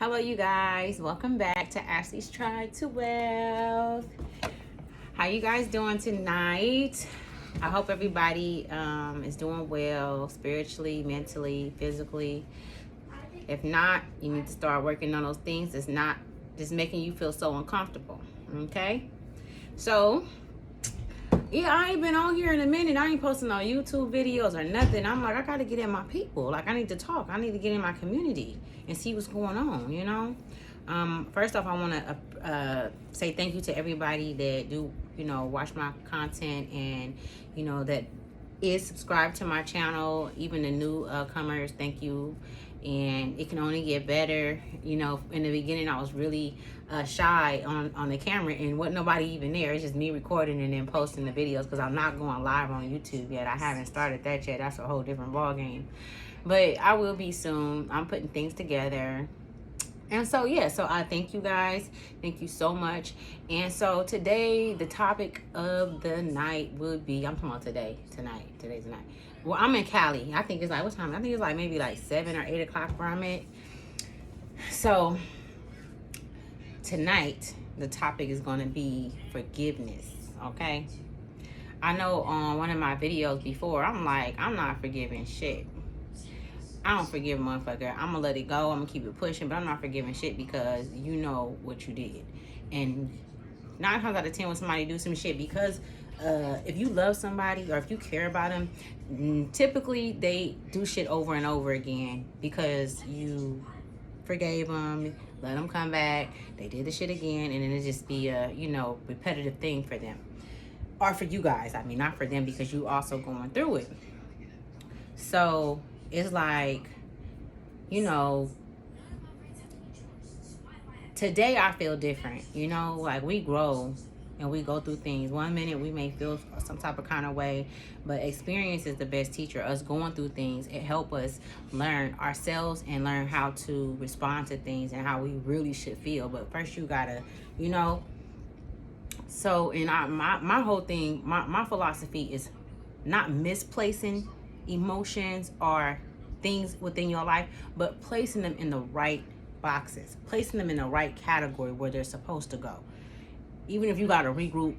Hello, you guys. Welcome back to Ashley's Tried to Wealth. How you guys doing tonight? I hope everybody is doing well spiritually, mentally, physically. If not, you need to start working on those things that's not just making you feel so uncomfortable. Okay? So, yeah, I ain't been on here in a minute. I ain't posting no YouTube videos or nothing. I'm like, I gotta get in my people. Like, I need to talk. I need to get in my community and see what's going on, you know? First off, I want to say thank you to everybody that do, watch my content and, that is subscribed to my channel. Even the new comers, thank you. And it can only get better. In the beginning, I was really shy on the camera and wasn't nobody even there. It's just me recording and then posting the videos because I'm not going live on YouTube yet. I haven't started that yet. That's a whole different ball game. But I will be soon. I'm putting things together. And so, yeah, so I thank you guys. Thank you so much. And so today, the topic of the night would be, I'm talking about today's the night. Well, I'm in Cali. I think it's like, what time? I think it's like maybe like 7 or 8 o'clock where I'm at. So tonight, the topic is going to be forgiveness, okay? I know on one of my videos before, I'm like, I'm not forgiving shit. I don't forgive a motherfucker. I'm going to let it go. I'm going to keep it pushing, but I'm not forgiving shit because you know what you did. And 9 times out of 10 when somebody do some shit, because if you love somebody or if you care about them, typically they do shit over and over again because you forgave them, let them come back, they did the shit again, and then it just be a, repetitive thing for them. Or for you guys. I mean, not for them because you also going through it. So it's like, today I feel different, like we grow and we go through things. 1 minute we may feel some type of kind of way, but experience is the best teacher. Us going through things, it help us learn ourselves and learn how to respond to things and how we really should feel. But first you gotta, so in my whole thing, my philosophy is not misplacing emotions or things within your life, but placing them in the right boxes, placing them in the right category where they're supposed to go. Even if you got to regroup,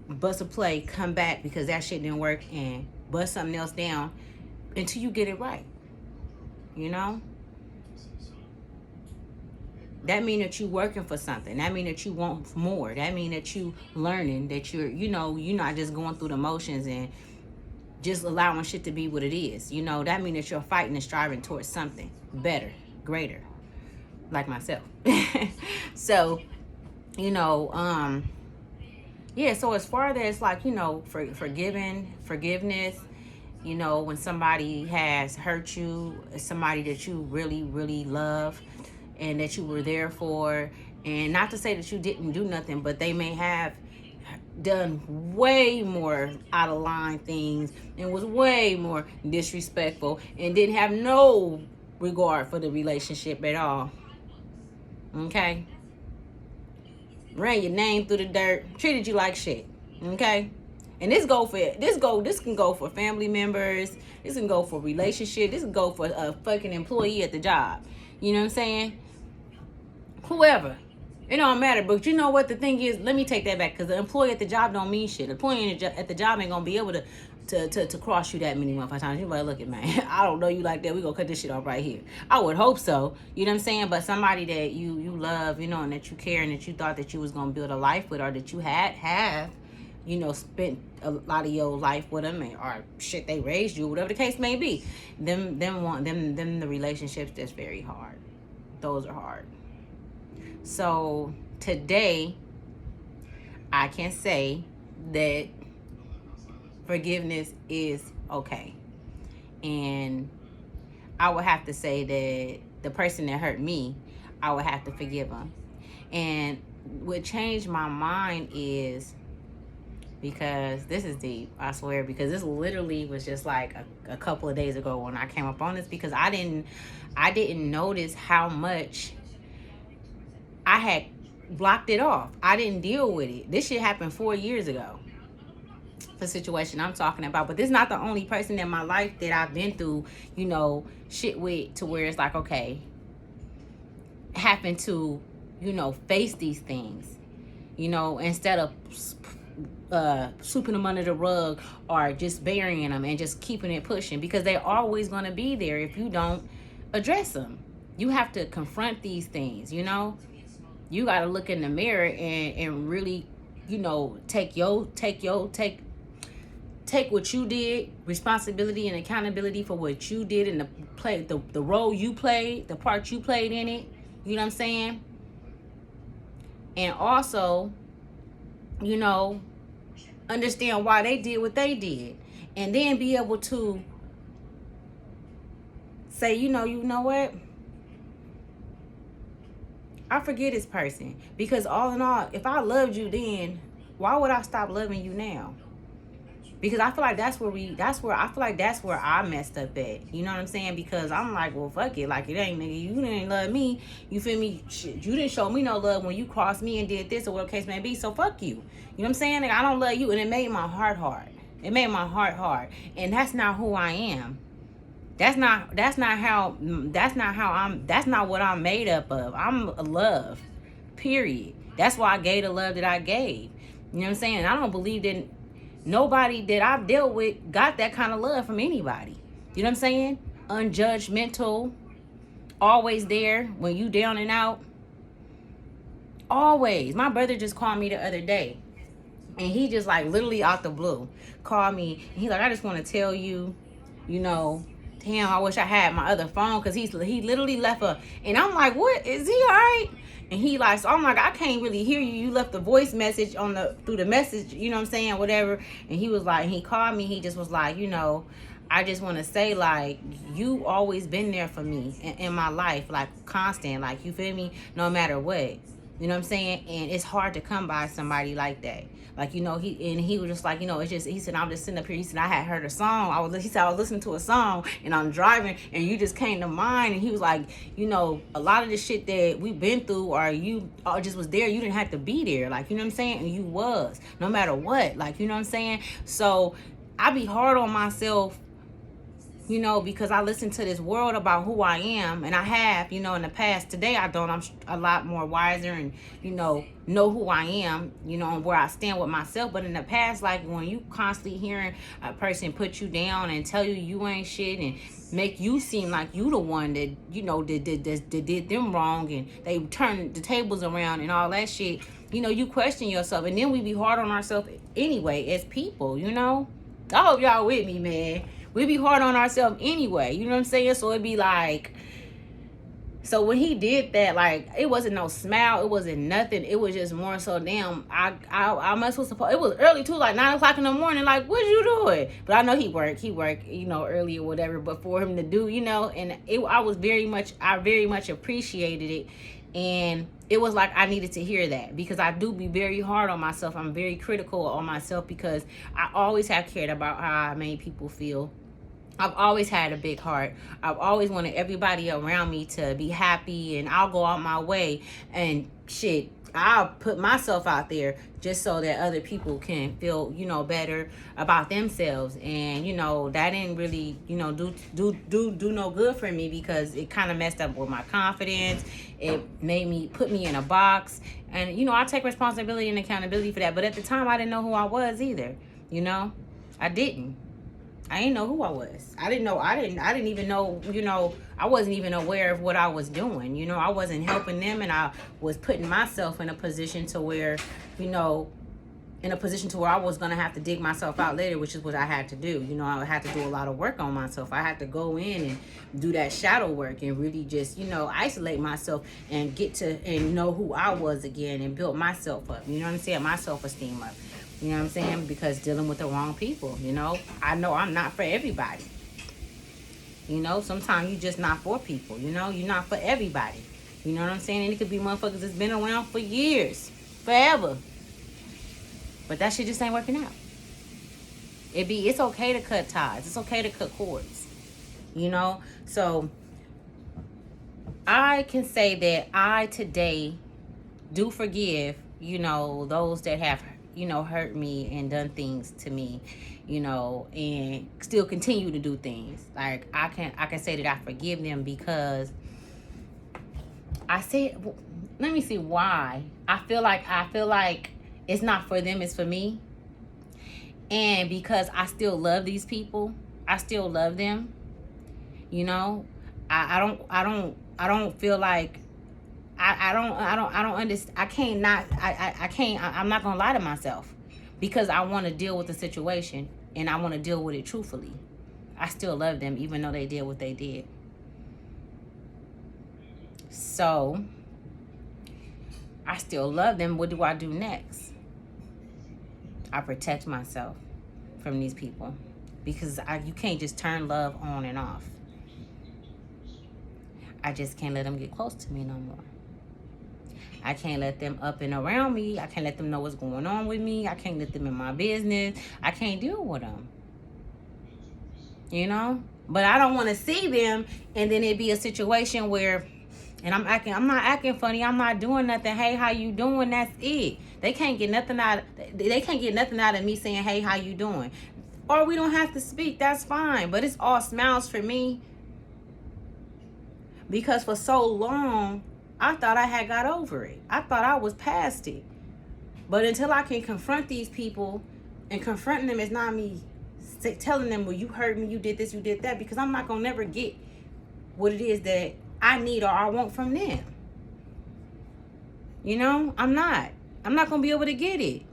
bust a play, come back because that shit didn't work and bust something else down until you get it right. That mean that you working for something. That mean that you want more. That mean that you learning, that you're not just going through the motions and just allowing shit to be what it is. That mean that you're fighting and striving towards something better, greater, like myself. So, yeah, so as far as like, forgiveness, when somebody has hurt you, somebody that you really, really love and that you were there for, and not to say that you didn't do nothing, but they may have done way more out of line things and was way more disrespectful and didn't have no regard for the relationship at all. Okay? Ran your name through the dirt, treated you like shit. Okay? And this can go for family members, this can go for relationship, this can go for a fucking employee at the job. You know what I'm saying? Whoever. It don't matter, but you know what the thing is? Let me take that back, because the employee at the job don't mean shit. The employee at the job ain't gonna be able to cross you that many motherfucking times. You're like, look at man, I don't know you like that. We gonna cut this shit off right here. I would hope so. You know what I'm saying? But somebody that you love, and that you care, and that you thought that you was gonna build a life with, or that you have, spent a lot of your life with them, or shit, they raised you, whatever the case may be. Them the relationships that's very hard. Those are hard. So today, I can say that forgiveness is okay. And I would have to say that the person that hurt me, I would have to forgive them. And what changed my mind is, because this is deep, I swear, because this literally was just like a couple of days ago when I came up on this, because I didn't notice how much I had blocked it off. I didn't deal with it. This shit happened 4 years ago. The situation I'm talking about. But this is not the only person in my life that I've been through, shit with, to where it's like, okay, having to, face these things, instead of sweeping them under the rug or just burying them and just keeping it pushing, because they're always going to be there if you don't address them. You have to confront these things. You got to look in the mirror and really, take what you did, responsibility and accountability for what you did, and the role you played, the part you played in it. You know what I'm saying? And also, understand why they did what they did, and then be able to say, you know what? I forget this person, because all in all, if I loved you then, why would I stop loving you now? Because I feel like that's where I messed up at. You know what I'm saying? Because I'm like, well, fuck it. Like, it ain't, nigga, you didn't love me. You feel me? Shit, you didn't show me no love when you crossed me and did this or whatever case may be. So fuck you. You know what I'm saying? Like, I don't love you. And it made my heart hard. It made my heart hard. And that's not who I am. That's not what I'm made up of. I'm a love. Period. That's why I gave the love that I gave. You know what I'm saying? And I don't believe that nobody that I've dealt with got that kind of love from anybody. You know what I'm saying? Unjudgmental. Always there when you down and out. Always. My brother just called me the other day. And he just like literally out the blue called me. And he like, I just want to tell you, damn, I wish I had my other phone, because he literally left and I'm like, what? Is he all right? And he like, so I'm like, I can't really hear you. You left a voice message through the message, you know what I'm saying, whatever. And he was like, he called me, he just was like, I just want to say, like, you always been there for me in my life, like constant, like, you feel me, no matter what. You know what I'm saying? And it's hard to come by somebody like that. Like, he was just like, it's just, he said, I'm just sitting up here. He said, I had heard a song. He said, I was listening to a song and I'm driving and you just came to mind. And he was like, a lot of the shit that we've been through, or you just was there. You didn't have to be there. Like, you know what I'm saying? And you was, no matter what. Like, you know what I'm saying? So I be hard on myself, because I listen to this world about who I am, and I have, in the past. Today I don't. I'm a lot more wiser and, know who I am, and where I stand with myself. But in the past, like, when you constantly hearing a person put you down and tell you ain't shit and make you seem like you the one that, that did them wrong, and they turn the tables around and all that shit, you question yourself. And then we be hard on ourselves anyway as people, I hope y'all with me, man. We be hard on ourselves anyway. You know what I'm saying? So it'd be like, so when he did that, like, it wasn't no smile. It wasn't nothing. It was just more so, damn, I must was supposed, it was early too, like 9 o'clock in the morning. Like, what you doing? But I know he worked, early or whatever. But for him to do, and I very much appreciated it. And it was like I needed to hear that, because I do be very hard on myself. I'm very critical on myself, because I always have cared about how I made people feel. I've always had a big heart. I've always wanted everybody around me to be happy, and I'll go out my way and shit. I'll put myself out there just so that other people can feel, better about themselves. And, that didn't really, do no good for me, because it kind of messed up with my confidence. It put me in a box. And, I take responsibility and accountability for that. But at the time, I didn't know who I was either. I didn't. I didn't know who I was. I didn't even know, I wasn't even aware of what I was doing. I wasn't helping them, and I was putting myself in a position to where, I was going to have to dig myself out later, which is what I had to do. I had to do a lot of work on myself. I had to go in and do that shadow work and really just, isolate myself and get to and know who I was again, and build myself up. You know what I'm saying? My self-esteem up. You know what I'm saying? Because dealing with the wrong people, I know I'm not for everybody. Sometimes you just not for people, you're not for everybody. You know what I'm saying? And it could be motherfuckers that's been around for years, forever. But that shit just ain't working out. It's okay to cut ties. It's okay to cut cords. So I can say that I today do forgive, those that have hurt me and done things to me, and still continue to do things. Like, I can say that I forgive them, because I said, let me see why. I feel like it's not for them, it's for me. And because I still love these people, I still love them. You know, I don't feel like I don't understand. I can't not I can't I'm not gonna lie to myself, because I want to deal with the situation and I want to deal with it truthfully. I still love them even though they did what they did. So I still love them. What do I do next? I protect myself from these people, because you can't just turn love on and off. I just can't let them get close to me no more. I can't let them up and around me. I can't let them know what's going on with me. I can't let them in my business. I can't deal with them. You know? But I don't want to see them and then it be a situation where, and I'm not acting funny. I'm not doing nothing. Hey, how you doing? That's it. They can't get nothing out of me saying, hey, how you doing? Or we don't have to speak. That's fine. But it's all smiles for me. Because for so long, I thought I had got over it. I thought I was past it. But until I can confront these people, and confronting them is not me telling them, well, you hurt me, you did this, you did that, because I'm not going to never get what it is that I need or I want from them. You know, I'm not going to be able to get it.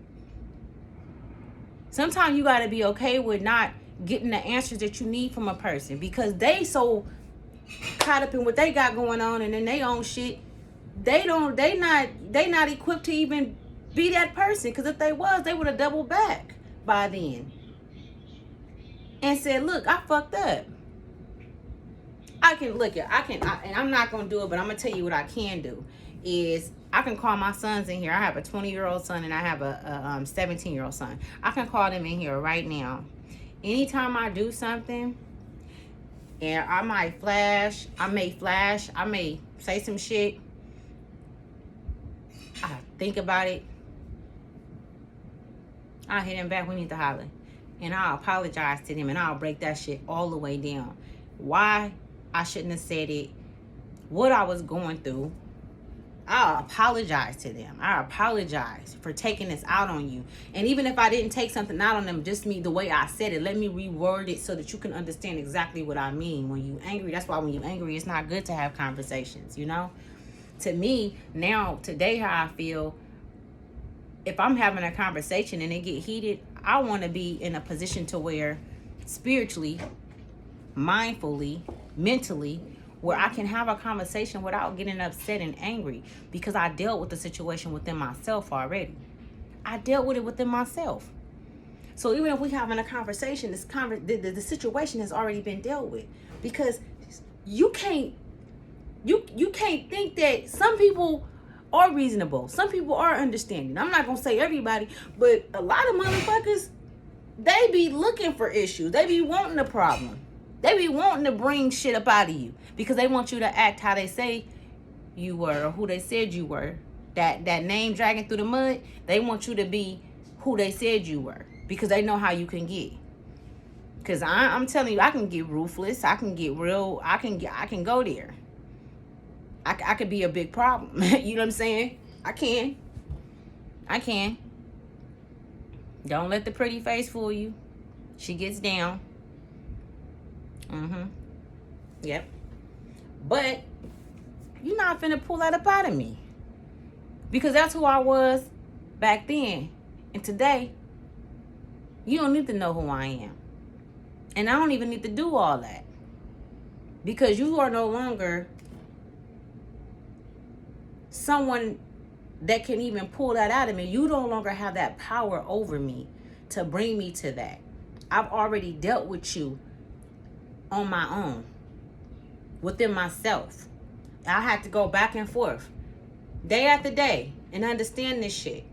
Sometimes you got to be okay with not getting the answers that you need from a person, because they so caught up in what they got going on and in their own shit. They not equipped to even be that person, because if they was, they would have doubled back by then and said, look, I fucked up. And I'm not gonna do it, but I'm gonna tell you what I can do is I can call my sons in here. I have a 20-year-old son and I have a 17-year-old son. I can call them in here right now. Anytime I do something and I may flash, I may say some shit, I think about it, I'll hit him back, we need to holler. And I'll apologize to them and I'll break that shit all the way down. Why I shouldn't have said it, what I was going through. I'll apologize to them. I apologize for taking this out on you. And even if I didn't take something out on them, just me, the way I said it, let me reword it so that you can understand exactly what I mean. When you angry, that's why when you angry, it's not good to have conversations, you know? To me, now, today, how I feel, if I'm having a conversation and it get heated, I want to be in a position to where spiritually, mindfully, mentally, where I can have a conversation without getting upset and angry, because I dealt with the situation within myself already. I dealt with it within myself. So even if we having a conversation, the situation has already been dealt with, because you can't think that some people are reasonable. Some people are understanding. I'm not going to say everybody, but a lot of motherfuckers, they be looking for issues. They be wanting a problem. They be wanting to bring shit up out of you because they want you to act how they say you were or who they said you were. That name dragging through the mud, they want you to be who they said you were because they know how you can get. Because I'm telling you, I can get ruthless. I can get real. I can go there. I could be a big problem. You know what I'm saying? I can. Don't let the pretty face fool you. She gets down. Yep. But you're not finna pull that up out of me. Because that's who I was back then. And today, you don't need to know who I am. And I don't even need to do all that. Because you are no longer someone that can even pull that out of me. You no longer have that power over me to bring me to that. I've already dealt with you on my own, within myself. I had to go back and forth day after day and understand this shit.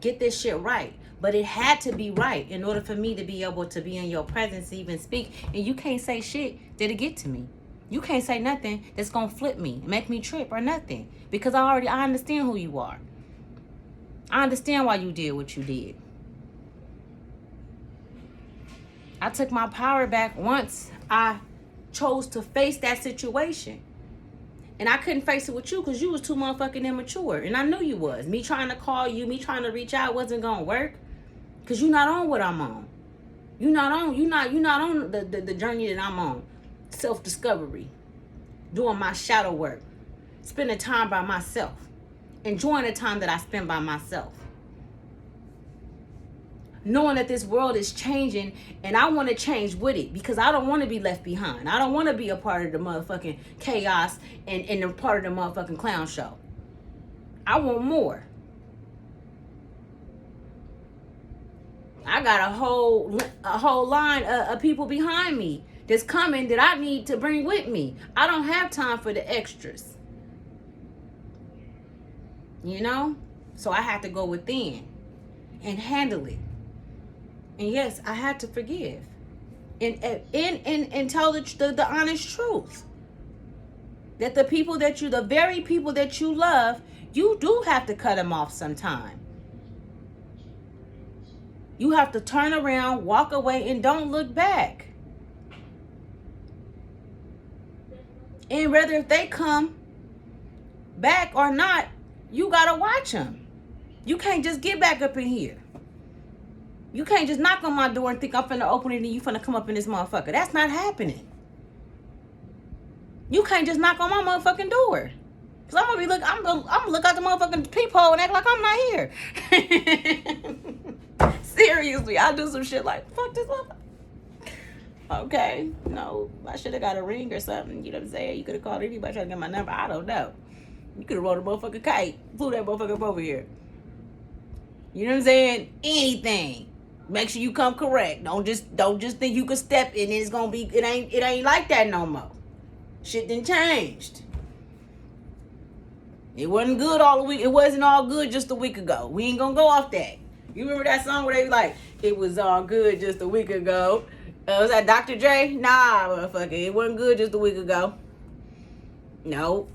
Get this shit right. But it had to be right in order for me to be able to be in your presence, even speak. And you can't say shit that'll get to me. You can't say nothing that's gonna flip me, make me trip or nothing. Because I understand who you are. I understand why you did what you did. I took my power back once I chose to face that situation. And I couldn't face it with you because you was too motherfucking immature. And I knew you was. Me trying to call you, me trying to reach out wasn't gonna work. Because you're not on what I'm on. You're not on the journey that I'm on. Self-discovery. Doing my shadow work. Spending time by myself. Enjoying the time that I spend by myself. Knowing that this world is changing and I want to change with it because I don't want to be left behind. I don't want to be a part of the motherfucking chaos and a part of the motherfucking clown show. I want more. I got a whole line of people behind me that's coming that I need to bring with me. I don't have time for the extras. You know? So I have to go within and handle it. And yes, I had to forgive. And tell the honest truth. That the very people that you love, you do have to cut them off sometime. You have to turn around, walk away, and don't look back. And whether if they come back or not, you gotta watch them. You can't just get back up in here. You can't just knock on my door and think I'm finna open it and you finna come up in this motherfucker. That's not happening. You can't just knock on my motherfucking door. Cause I'm gonna look out the motherfucking peephole and act like I'm not here. Seriously, I do some shit like, fuck this motherfucker. Okay, no, I should have got a ring or something. You know what I'm saying? You could have called anybody trying to get my number. I don't know. You could have rolled a motherfucking kite, flew that motherfucker up over here. You know what I'm saying? Anything. Make sure you come correct. Don't just think you could step in and it's gonna be. It ain't like that no more. Shit done changed. It wasn't good all the week. It wasn't all good just a week ago. We ain't gonna go off that. You remember that song where they be like, it was all good just a week ago? Was that Dr. Dre? Nah, motherfucker. It wasn't good just a week ago. No,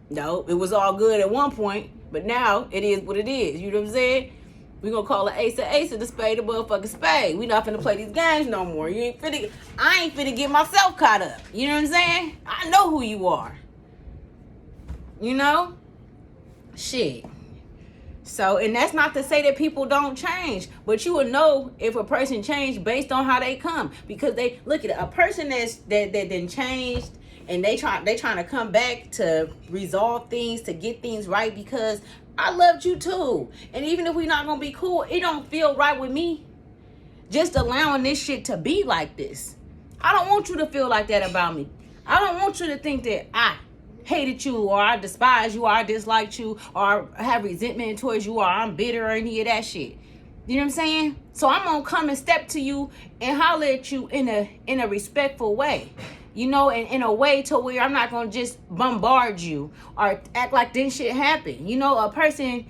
it was all good at one point, but now it is what it is. You know what I'm saying? We gonna call it ace of the spade, the motherfucking spade. We not finna play these games no more. I ain't finna get myself caught up. You know what I'm saying? I know who you are. You know? Shit. So, and that's not to say that people don't change, but you will know if a person changed based on how they come. Because they look at a person that then changed and they trying to come back to resolve things, to get things right, because I loved you too. And even if we're not gonna be cool, it don't feel right with me just allowing this shit to be like this. I don't want you to feel like that about me. I don't want you to think that I hated you or I despise you or I disliked you or have resentment towards you or I'm bitter or any of that shit. You know what I'm saying? So I'm gonna come and step to you and holler at you in a respectful way. You know, in a way to where I'm not gonna just bombard you or act like this shit happened. You know, a person,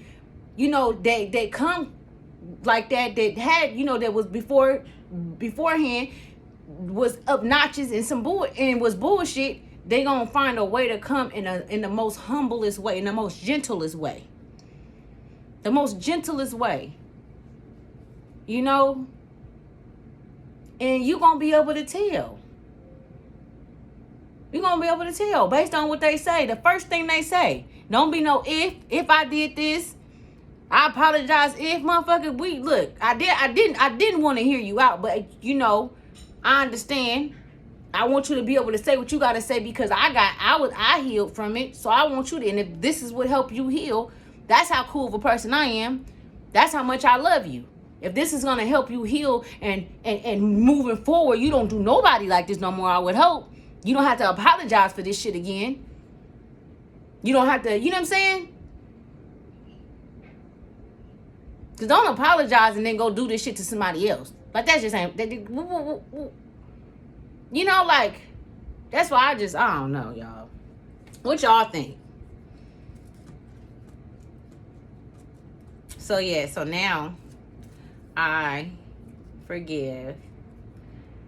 you know, they come like that had, you know, that was beforehand was obnoxious and was bullshit. They gonna find a way to come in the most humblest way, in the most gentlest way. The most gentlest way. You know? And you gonna be able to tell. You're going to be able to tell based on what they say. The first thing they say. Don't be no if I did this, I apologize if motherfucker look, I didn't want to hear you out, but you know, I understand. I want you to be able to say what you got to say because I healed from it. So I want you to, and if this is what helped you heal, that's how cool of a person I am. That's how much I love you. If this is going to help you heal and moving forward, you don't do nobody like this no more, I would hope. You don't have to apologize for this shit again. You don't have to, you know what I'm saying? Because don't apologize and then go do this shit to somebody else. Like, that's just ain't, you know, like, that's why I don't know, y'all. What y'all think? So, yeah, so now I forgive.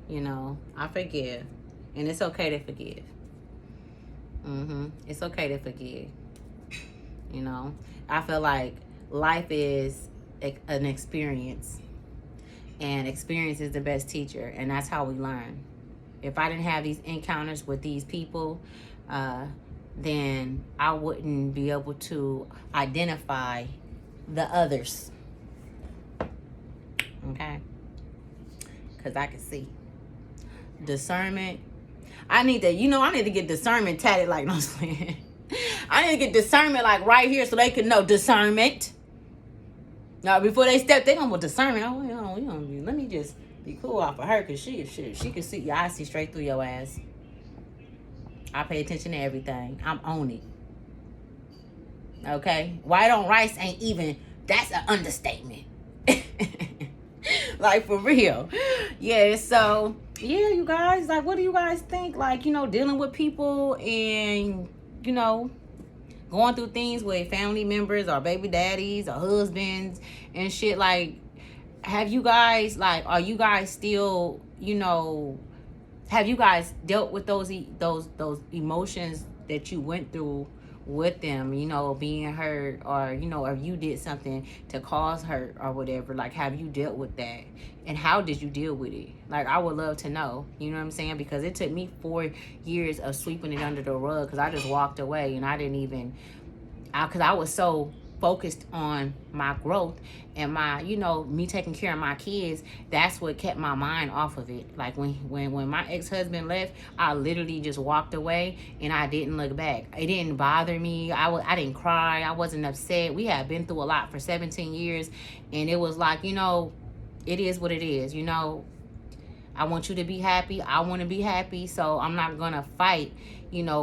You know, I forgive. And it's okay to forgive. It's okay to forgive. You know, I feel like life is an experience. And experience is the best teacher. And that's how we learn. If I didn't have these encounters with these people, then I wouldn't be able to identify the others. Okay? Because I can see. Discernment. I need to get discernment tatted like, no, I'm saying. I need to get discernment like right here so they can know discernment. Now, before they step, they gonna want discernment. Oh, let me just be cool off of her because she can see. Yeah, I see straight through your ass. I pay attention to everything. I'm on it. Okay? White on rice ain't even, that's an understatement. Like, for real. Yeah, so, yeah, you guys, like, what do you guys think? Like, dealing with people and, going through things with family members or baby daddies or husbands and shit. Like, have you guys, like, are you guys still, have you guys dealt with those emotions that you went through with them, being hurt, or if you did something to cause hurt or whatever? Like, have you dealt with that, and how did you deal with it? Like, I would love to know, you know what I'm saying? Because it took me 4 years of sweeping it under the rug, because I just walked away and I didn't even, because I was so focused on my growth and my, me taking care of my kids. That's what kept my mind off of it. Like, when my ex-husband left, I literally just walked away and I didn't look back. It didn't bother me. I didn't cry. I wasn't upset. We had been through a lot for 17 years, and it was like, it is what it is. I want you to be happy. I want to be happy. So I'm not going to fight,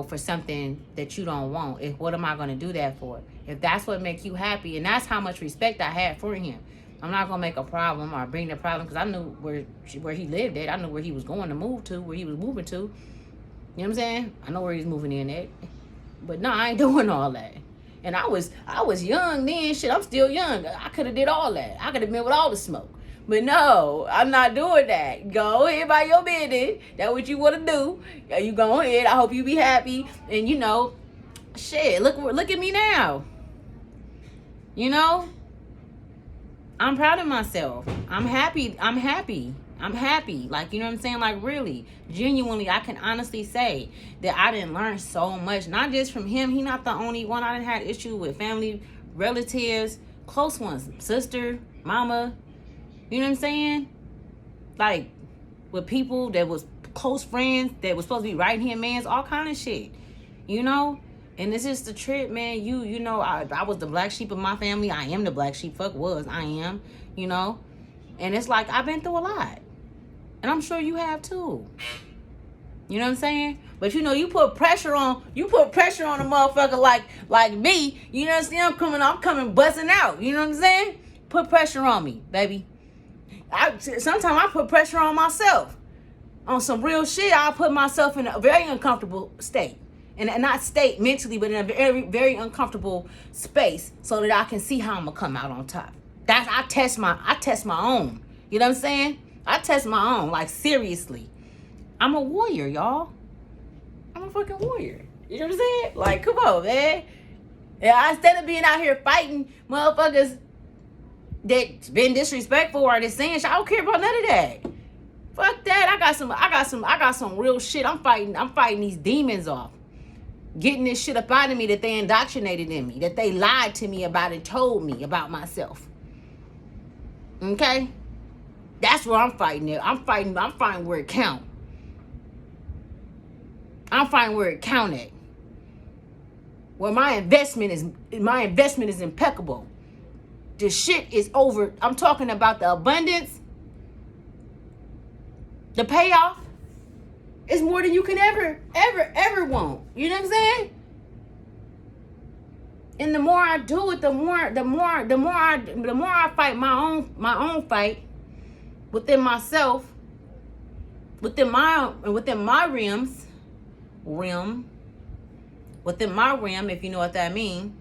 for something that you don't want. What am I going to do that for? If that's what makes you happy, and that's how much respect I had for him. I'm not going to make a problem or bring the problem, because I knew where he lived at. I knew where he was going to move to, where he was moving to. You know what I'm saying? I know where he's moving in at. But no, I ain't doing all that. And I was young then. Shit, I'm still young. I could have did all that. I could have been with all the smoke. But no, I'm not doing that. Go ahead by your business. That's what you want to do. You go ahead. I hope you be happy. And shit, look at me now. I'm proud of myself. I'm happy. Like, you know what I'm saying? Like, really, genuinely, I can honestly say that I didn't learn so much. Not just from him. He not the only one. I done had issues with family, relatives, close ones, sister, mama. You know what I'm saying? Like, with people that was close friends that was supposed to be right-hand mans, all kind of shit. And it's just the trip, man. I was the black sheep of my family. I am the black sheep. I am. And it's like, I've been through a lot. And I'm sure you have too. You know what I'm saying? But you put pressure on a motherfucker like me. You know what I'm saying? I'm coming busting out. You know what I'm saying? Put pressure on me, baby. Sometimes I put pressure on myself. On some real shit, I put myself in a very uncomfortable state. And not state mentally, but in a very, very uncomfortable space, so that I can see how I'm gonna come out on top. I test my own. You know what I'm saying? I test my own, like, seriously. I'm a warrior, y'all. I'm a fucking warrior. You know what I'm saying? Like, come on, man. Yeah, instead of being out here fighting motherfuckers that's been disrespectful or that's saying shit, I don't care about none of that. Fuck that. I got some real shit. I'm fighting these demons off. Getting this shit up out of me that they indoctrinated in me, that they lied to me about and told me about myself. Okay? That's where I'm fighting at. I'm fighting where it count. I'm fighting where it count at. Where my investment is impeccable. The shit is over. I'm talking about the abundance. The payoff is more than you can ever want. You know what I'm saying? And the more I do it, the more I fight my own fight within myself, within my realm, if you know what that means.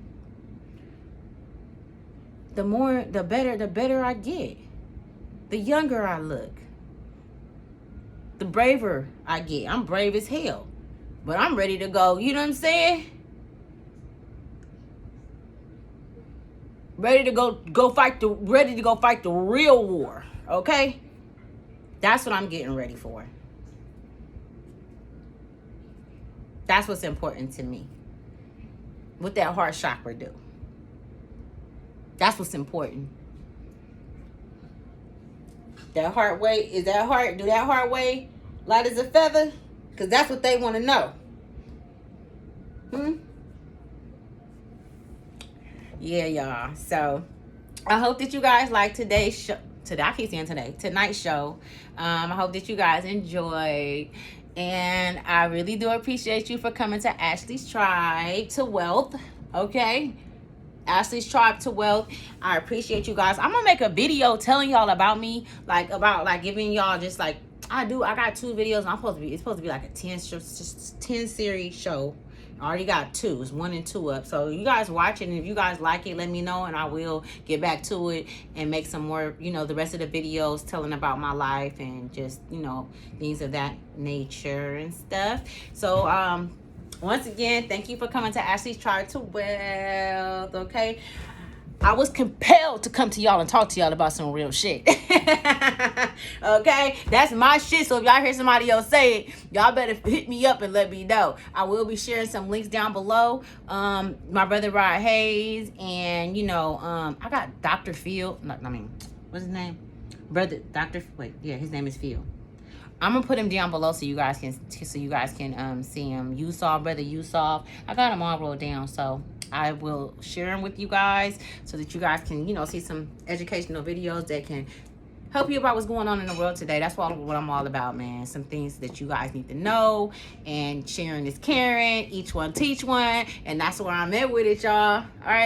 The better I get. The younger I look. The braver I get. I'm brave as hell. But I'm ready to go, you know what I'm saying? Ready to go fight the real war, okay? That's what I'm getting ready for. That's what's important to me. what that heart chakra do. That's what's important. That heart weight, do that heart weigh light as a feather? Because that's what they want to know. Yeah, y'all. So I hope that you guys like today's show. Tonight's show. I hope that you guys enjoyed. And I really do appreciate you for coming to Ashley's Tribe to Wealth. Okay? Ashley's Tribe to Wealth. I appreciate you guys. I'm gonna make a video telling y'all about me, about giving y'all just like I got 2 videos. It's supposed to be like a 10 series show. I already got 2. It's 1 and 2 up. So you guys watch it, and if you guys like it, let me know, and I will get back to it and make some more, the rest of the videos telling about my life and just, things of that nature and stuff. So once again, thank you for coming to Ashley's Tribe to Wealth. Okay, I was compelled to come to y'all and talk to y'all about some real shit. Okay, that's my shit. So if y'all hear somebody else say it, y'all better hit me up and let me know. I will be sharing some links down below. My brother Rod Hayes, and I got Dr. Phil. What's his name? His name is Phil. I'm gonna put him down below so you guys can see him. Brother Yusuf. I got him all wrote down, so I will share them with you guys so that you guys can see some educational videos that can help you about what's going on in the world today. That's what I'm all about, man. Some things that you guys need to know, and sharing is caring. Each one teach one, and that's where I'm at with it, y'all. All right.